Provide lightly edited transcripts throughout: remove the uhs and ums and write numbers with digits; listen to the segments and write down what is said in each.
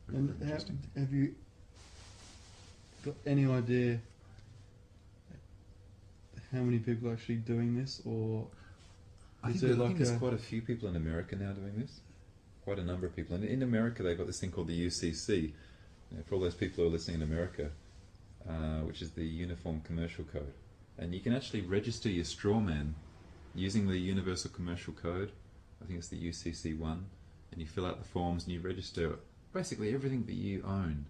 Very, And very interesting. have you got any idea how many people are actually doing this, or I is think, there I like think there's quite a few people in America now doing this. Quite a number of people. And in America, they've got this thing called the UCC. For all those people who are listening in America, which is the Uniform Commercial Code. And you can actually register your Strawman using the Universal Commercial Code. I think it's the UCC1. And you fill out the forms and you register. Basically, everything that you own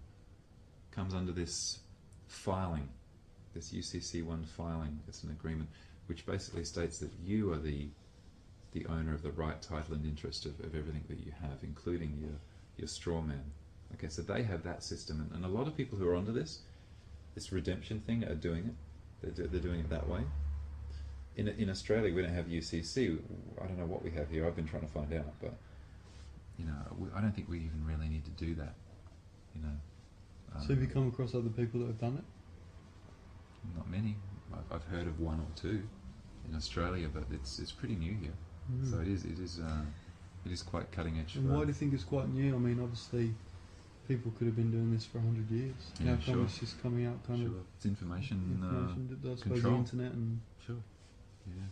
comes under this filing, this UCC1 filing. It's an agreement which basically states that you are the owner of the right, title and interest of everything that you have, including your straw man. Okay, so they have that system, and a lot of people who are onto this redemption thing are doing it. They're doing it that way. In Australia, we don't have UCC. I don't know what we have here. I've been trying to find out, but I don't think we even really need to do that. so have you come across other people that have done it? Not many. I've heard of one or two in Australia, but it's pretty new here. So it is quite cutting edge. And why do you think it's quite new? I mean, obviously, people could have been doing this for 100 years. Yeah, How come sure. it's just coming out kind of It's information I suppose the control. internet and Sure. Yeah.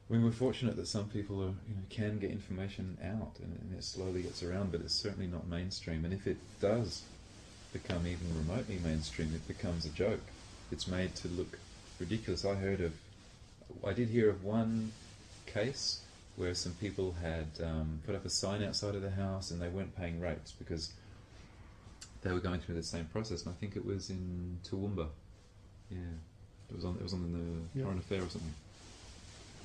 I mean, we're fortunate that some people are, can get information out, and it slowly gets around, but it's certainly not mainstream. And if it does become even remotely mainstream, it becomes a joke. It's made to look ridiculous. I did hear of one case where some people had put up a sign outside of the house and they weren't paying rates because they were going through the same process. And I think it was in Toowoomba. Yeah, it was on the Foreign Affair or something.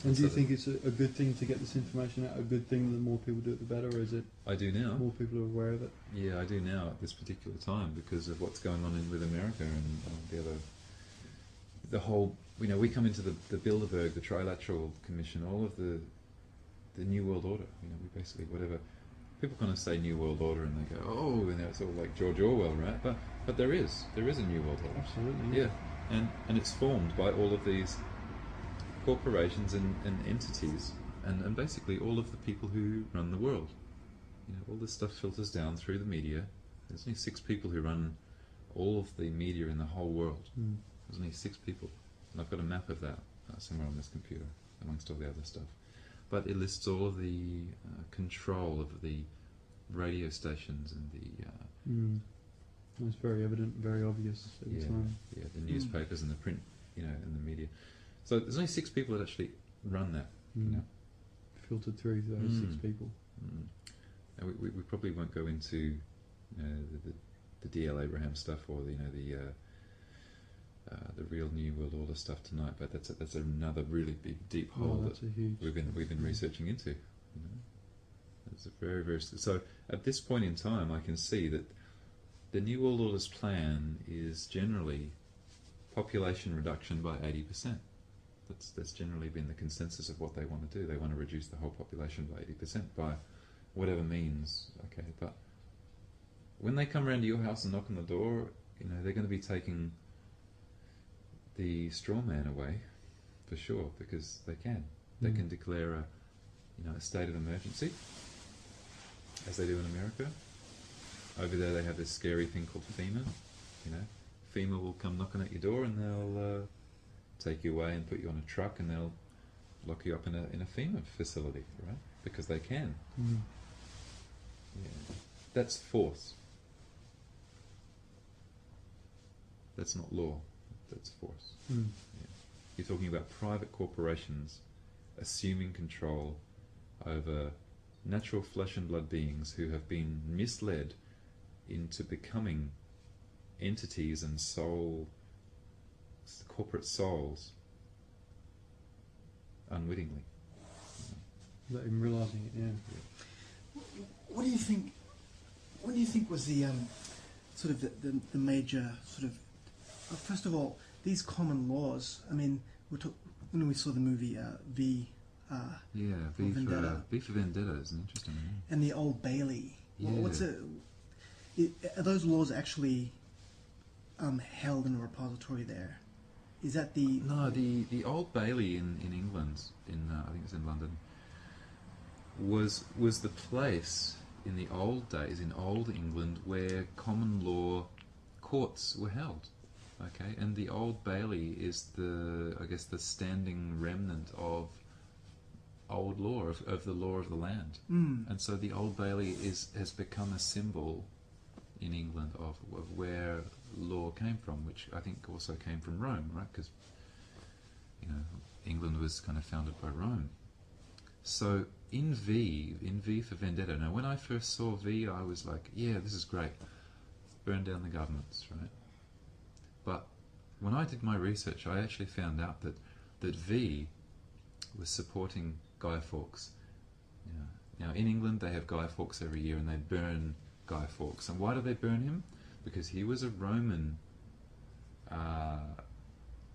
And do you think it's a good thing to get this information out? A good thing, the more people do it, the better, or is it I do now. more people are aware of it? Yeah, I do now at this particular time because of what's going on with America and the whole. We come into the Bilderberg, the Trilateral Commission, all of the New World Order. We basically whatever people kind of say New World Order and they go, oh, and it's all like George Orwell, right? But there is a New World Order. Absolutely. Yeah, and it's formed by all of these corporations and entities and basically all of the people who run the world. All this stuff filters down through the media. There's only 6 people who run all of the media in the whole world. There's only 6 people. And I've got a map of that somewhere on this computer, amongst all the other stuff. But it lists all of the control of the radio stations and the... It's very evident, very obvious every time. Yeah, the newspapers and the print, and the media. So there's only 6 people that actually run that. Filtered through those 6 people. And we probably won't go into the D.L. Abraham stuff or the real New World Order stuff tonight, but that's another really big deep hole that we've been researching into. It's a very, very so at this point in time I can see that the New World Order's plan is generally population reduction by 80%. That's generally been the consensus of what they want to do. They want to reduce the whole population by 80% by whatever means. Okay, but when they come around to your house and knock on the door, they're going to be taking the straw man away for sure because they can. They can declare a state of emergency, as they do in America. Over there, they have this scary thing called FEMA. FEMA will come knocking at your door and they'll take you away and put you on a truck and they'll lock you up in a FEMA facility, right? Because they can. Yeah. That's force. That's not law. That's force. Yeah. You're talking about private corporations assuming control over natural flesh and blood beings who have been misled into becoming entities and corporate souls unwittingly. Without even realising it, yeah. What do you think? What do you think was the sort of the major sort of first of all, these common laws? I mean, when we saw the movie V for Vendetta is an interesting one. And the Old Bailey. Yeah. Are those laws actually held in a repository there? Is that the... No, the Old Bailey in England, I think it's in London, was the place in the old days, in old England, where common law courts were held. Okay, and the Old Bailey is the standing remnant of old law, of the law of the land. And so the Old Bailey has become a symbol in England of where law came from, which I think also came from Rome, right? Because England was kind of founded by Rome. So in V for Vendetta. Now, when I first saw V, I was like, yeah, this is great. Burn down the governments, right? But when I did my research, I actually found out that V was supporting Guy Fawkes. Now, in England, they have Guy Fawkes every year, and they burn Guy Fawkes. And why do they burn him? Because he was a Roman.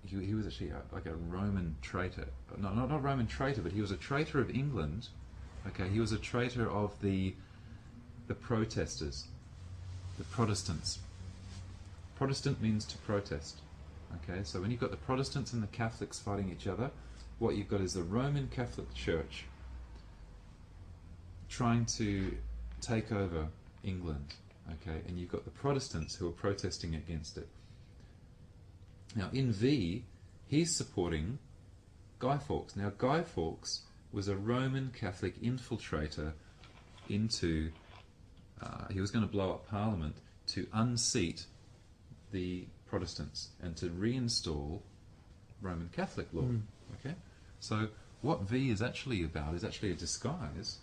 He was actually like a Roman traitor. Not a Roman traitor, but he was a traitor of England. Okay, he was a traitor of the protesters, the Protestants. Protestant means to protest. Okay, so when you've got the Protestants and the Catholics fighting each other, what you've got is the Roman Catholic Church trying to take over England. Okay, and you've got the Protestants who are protesting against it. Now, in V, he's supporting Guy Fawkes. Now, Guy Fawkes was a Roman Catholic infiltrator into... he was going to blow up Parliament to unseat the Protestants and to reinstall Roman Catholic law. Okay, so what V is actually about is actually a disguise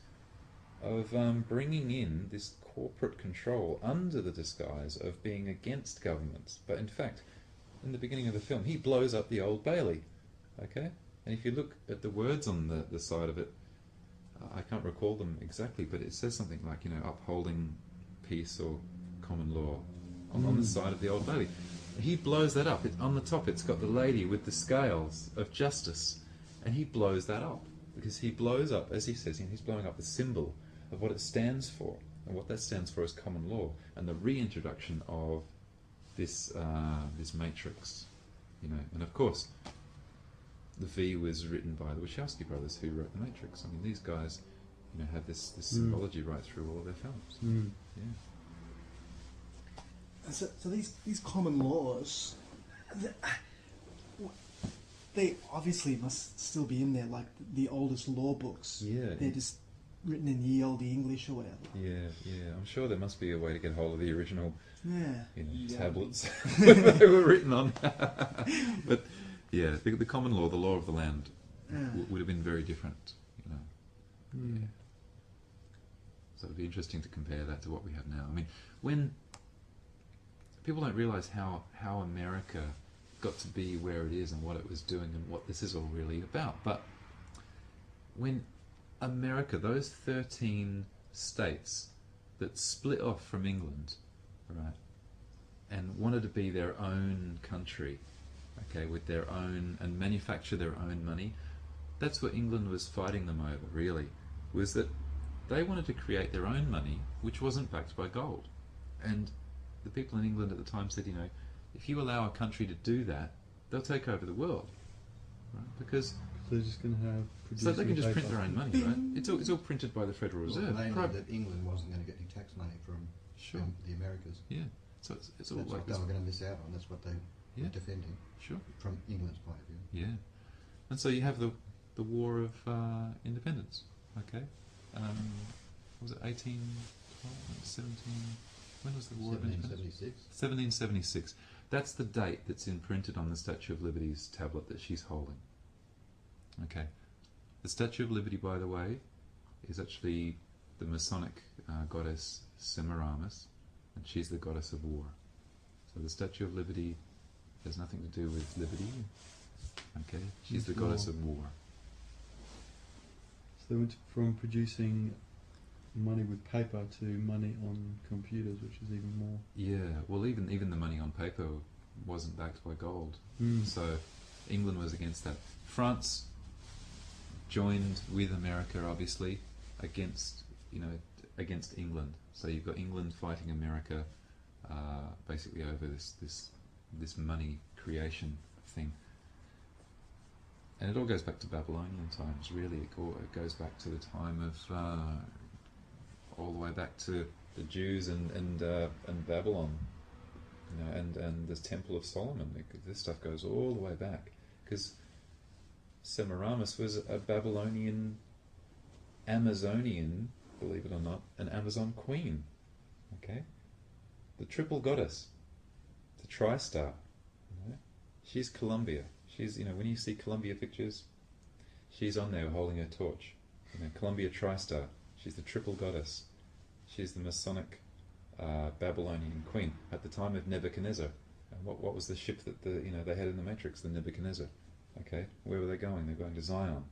of bringing in this corporate control under the disguise of being against governments. But in fact, in the beginning of the film, he blows up the Old Bailey. Okay, and if you look at the words on the side of it, I can't recall them exactly, but it says something like, upholding peace or common law on the side of the Old Bailey. He blows that up. On the top, it's got the lady with the scales of justice, and he blows that up because he blows up, as he says, he's blowing up the symbol of what it stands for, and what that stands for is common law and the reintroduction of this matrix, And of course, the V was written by the Wachowski brothers, who wrote the Matrix. I mean, these guys, have this symbology right through all of their films. Yeah. So these common laws, they obviously must still be in there, like the oldest law books. Yeah. They're just written in ye olde English or whatever. Yeah. I'm sure there must be a way to get hold of the original, Yeah. tablets they were written on. But yeah, the common law, the law of the land, would have been very different. Yeah. So it'd be interesting to compare that to what we have now. I mean, when people don't realise how America got to be where it is and what it was doing and what this is all really about. But when America, those 13 states that split off from England, right, and wanted to be their own country, okay, with their own, and manufacture their own money, that's what England was fighting them over, really, was that they wanted to create their own money, which wasn't backed by gold. And the people in England at the time said, if you allow a country to do that, they'll take over the world, right? Because they're just going to have... So they can just print their own money, right? It's all printed by the Federal Reserve. Well, they knew that England wasn't going to get any tax money from the Americas. Yeah. So it's all that's like what they were going to miss out on. That's what they were defending. Sure. From England's point of view. Yeah. And so you have the War of Independence. Okay. Was it 1812, 17? When was the War of Independence? 1776. 1776. That's the date that's imprinted on the Statue of Liberty's tablet that she's holding. Okay. The Statue of Liberty, by the way, is actually the Masonic goddess Semiramis, and she's the goddess of war. So the Statue of Liberty has nothing to do with liberty. Okay. She's the goddess of war. So they went from producing money with paper to money on computers, which is even more. Yeah, well, even the money on paper wasn't backed by gold. So England was against that. France joined with America, obviously, against England. So you've got England fighting America, basically over this money creation thing. And it all goes back to Babylonian times, really. It goes back to the time all the way back to the Jews and Babylon, you know, and the Temple of Solomon. This stuff goes all the way back, because Semiramis was a Babylonian, Amazonian, believe it or not, an Amazon queen. Okay, the triple goddess, the tri-star. You know? She's Columbia. She's, you know, when you see Columbia pictures, she's on there holding her torch. You know, Columbia tri-star. She's the triple goddess. She's the Masonic Babylonian queen at the time of Nebuchadnezzar. And what was the ship that they had in the Matrix? The Nebuchadnezzar. Okay, where were they going? They're going to Zion.